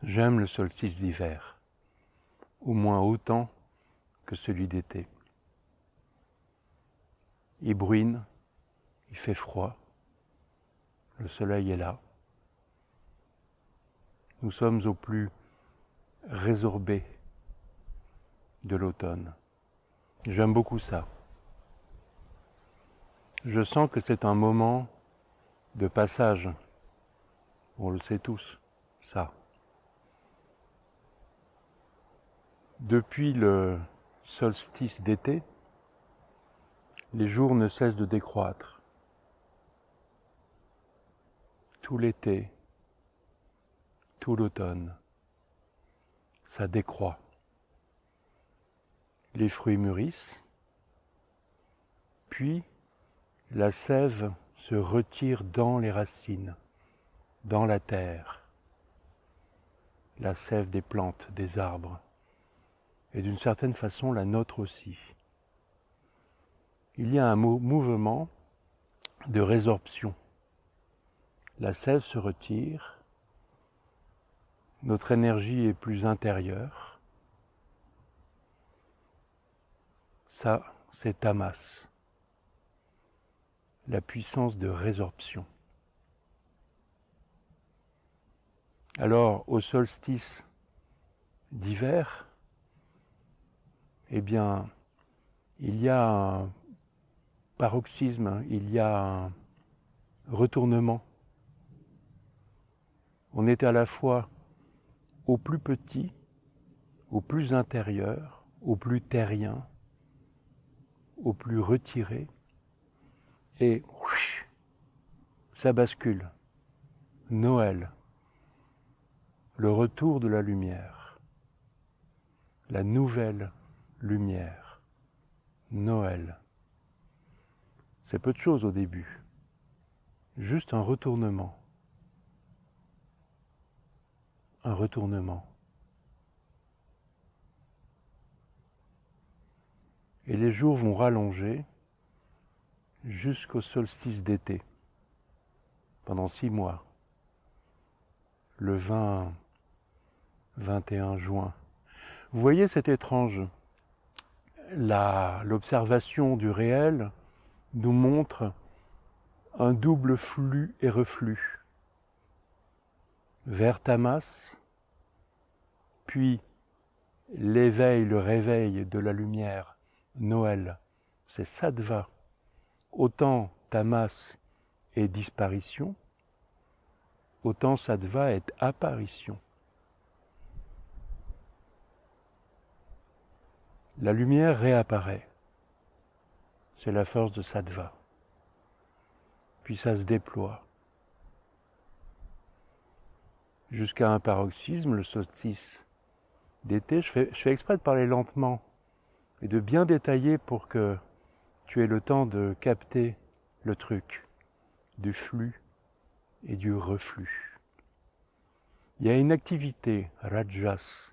J'aime le solstice d'hiver, au moins autant que celui d'été. Il bruine, il fait froid, le soleil est là. Nous sommes au plus résorbé de l'automne. J'aime beaucoup ça. Je sens que c'est un moment de passage. On le sait tous, ça. Depuis le solstice d'été, les jours ne cessent de décroître. Tout l'été, tout l'automne, ça décroît. Les fruits mûrissent, puis la sève se retire dans les racines, dans la terre, la sève des plantes, des arbres, et d'une certaine façon la nôtre aussi. Il y a un mouvement de résorption. La sève se retire, notre énergie est plus intérieure. Ça, c'est Tamas, la puissance de résorption. Alors, au solstice d'hiver, eh bien, il y a un paroxysme, il y a un retournement. On est à la fois au plus petit, au plus intérieur, au plus terrien, au plus retiré, et ça bascule. Noël, le retour de la lumière, la nouvelle lumière, Noël. C'est peu de choses au début, juste un retournement. Un retournement. Et les jours vont rallonger jusqu'au solstice d'été, pendant 6 mois, le 20-21 juin. Vous voyez, c'est étrange. L'observation du réel nous montre un double flux et reflux. Vers Tamas, puis l'éveil, le réveil de la lumière, Noël, c'est Sattva. Autant Tamas est disparition, autant Sattva est apparition. La lumière réapparaît. C'est la force de Sattva. Puis ça se déploie. Jusqu'à un paroxysme, le solstice d'été. Je fais exprès de parler lentement et de bien détailler pour que tu aies le temps de capter le truc du flux et du reflux. Il y a une activité, Rajas,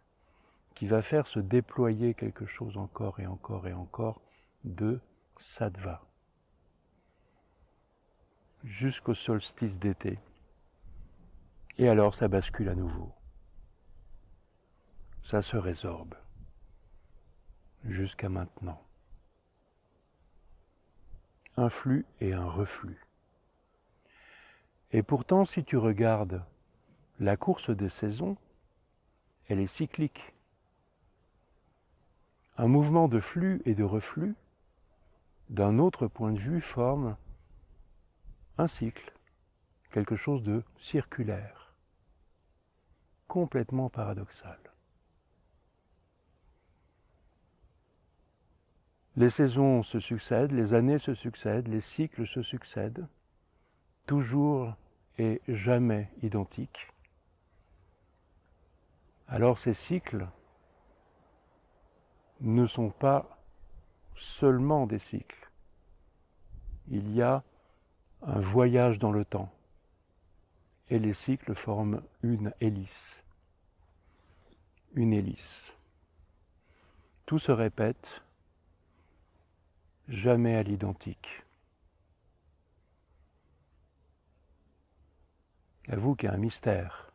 qui va faire se déployer quelque chose encore et encore et encore de Sattva jusqu'au solstice d'été. Et alors ça bascule à nouveau. Ça se résorbe jusqu'à maintenant. Un flux et un reflux. Et pourtant, si tu regardes la course des saisons, elle est cyclique. Un mouvement de flux et de reflux, d'un autre point de vue, forme un cycle, quelque chose de circulaire, complètement paradoxal. Les saisons se succèdent, les années se succèdent, les cycles se succèdent, toujours et jamais identiques. Alors ces cycles ne sont pas seulement des cycles. Il y a un voyage dans le temps. Et les cycles forment une hélice. Une hélice. Tout se répète, jamais à l'identique. Avoue qu'il y a un mystère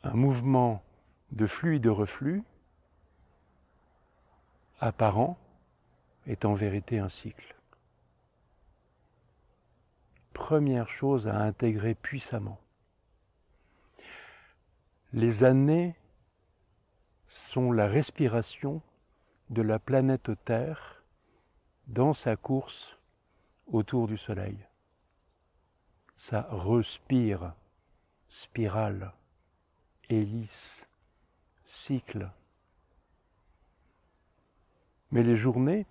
un mouvement de flux et de reflux apparent est en vérité un cycle. Première chose à intégrer puissamment. Les années sont la respiration de la planète Terre dans sa course autour du Soleil. Ça respire, spirale, hélice, cycle. Mais les journées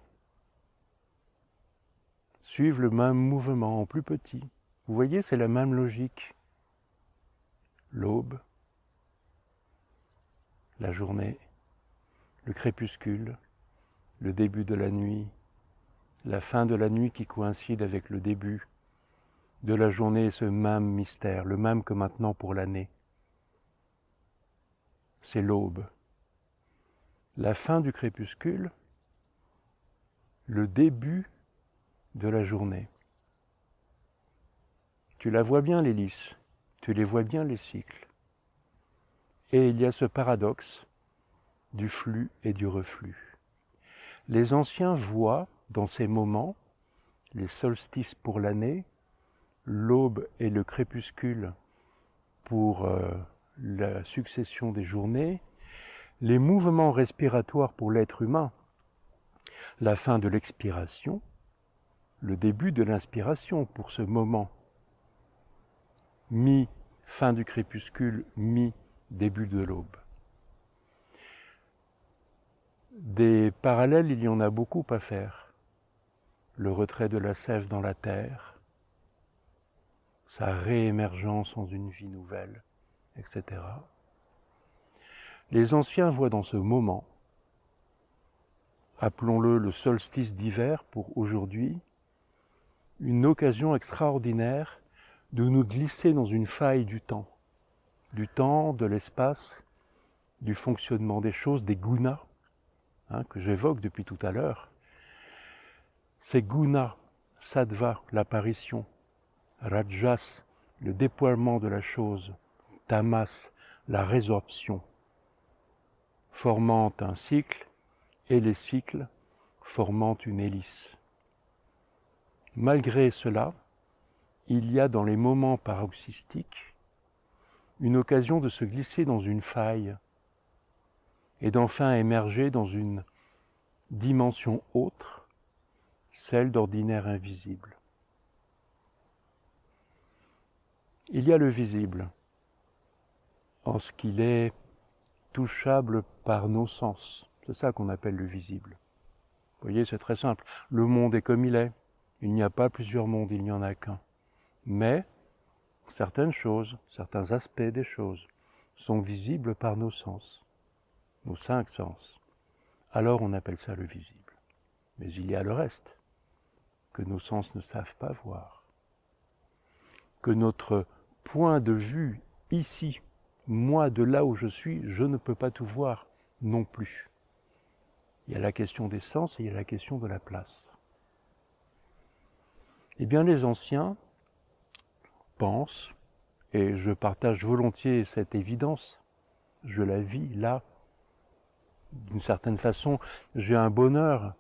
suivent le même mouvement en plus petit. Vous voyez, c'est la même logique. L'aube, la journée, le crépuscule, le début de la nuit, la fin de la nuit qui coïncide avec le début de la journée, ce même mystère, le même que maintenant pour l'année. C'est l'aube. La fin du crépuscule, le début de la journée. Tu la vois bien l'hélice, tu les vois bien les cycles. Et il y a ce paradoxe du flux et du reflux. Les anciens voient dans ces moments, les solstices pour l'année, l'aube et le crépuscule pour la succession des journées, les mouvements respiratoires pour l'être humain, la fin de l'expiration, le début de l'inspiration pour ce moment, mi-fin du crépuscule, mi-début de l'aube. Des parallèles, il y en a beaucoup à faire. Le retrait de la sève dans la terre, sa réémergence en une vie nouvelle, etc. Les anciens voient dans ce moment, appelons-le le solstice d'hiver pour aujourd'hui, une occasion extraordinaire de nous glisser dans une faille du temps, de l'espace, du fonctionnement des choses, des gunas, que j'évoque depuis tout à l'heure. Ces gunas, sattva, l'apparition, rajas, le déploiement de la chose, tamas, la résorption, formant un cycle, et les cycles formant une hélice. Malgré cela, il y a dans les moments paroxystiques une occasion de se glisser dans une faille et d'enfin émerger dans une dimension autre, celle d'ordinaire invisible. Il y a le visible, en ce qu'il est touchable par nos sens. C'est ça qu'on appelle le visible. Vous voyez, c'est très simple. Le monde est comme il est. Il n'y a pas plusieurs mondes, il n'y en a qu'un. Mais certaines choses, certains aspects des choses sont visibles par nos sens, nos 5 sens. Alors on appelle ça le visible. Mais il y a le reste, que nos sens ne savent pas voir. Que notre point de vue ici, moi de là où je suis, je ne peux pas tout voir non plus. Il y a la question des sens et il y a la question de la place. Eh bien les anciens pensent, et je partage volontiers cette évidence, je la vis là, d'une certaine façon, j'ai un bonheur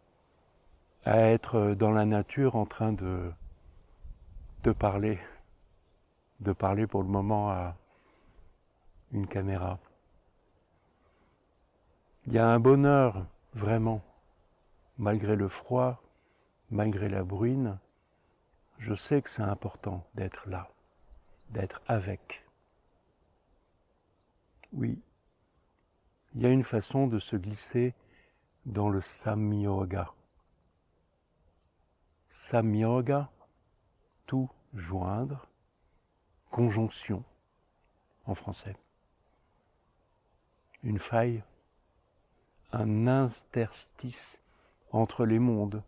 à être dans la nature en train de parler pour le moment à une caméra. Il y a un bonheur, vraiment, malgré le froid, malgré la bruine, je sais que c'est important d'être là, d'être avec. Oui, il y a une façon de se glisser dans le samyoga. Samyoga, tout joindre, conjonction en français. Une faille, un interstice entre les mondes,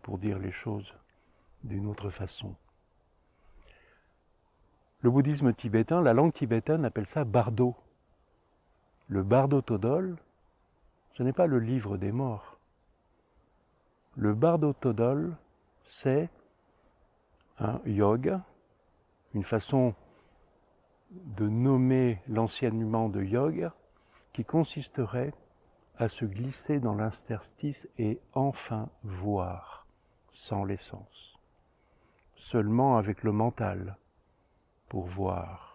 pour dire les choses d'une autre façon. Le bouddhisme tibétain, la langue tibétaine appelle ça bardo. Le Bardo Thodol, ce n'est pas le livre des morts. Le Bardo Thodol, c'est un yoga, une façon de nommer l'enseignement de yoga qui consisterait à se glisser dans l'interstice et enfin voir sans les sens, seulement avec le mental pour voir.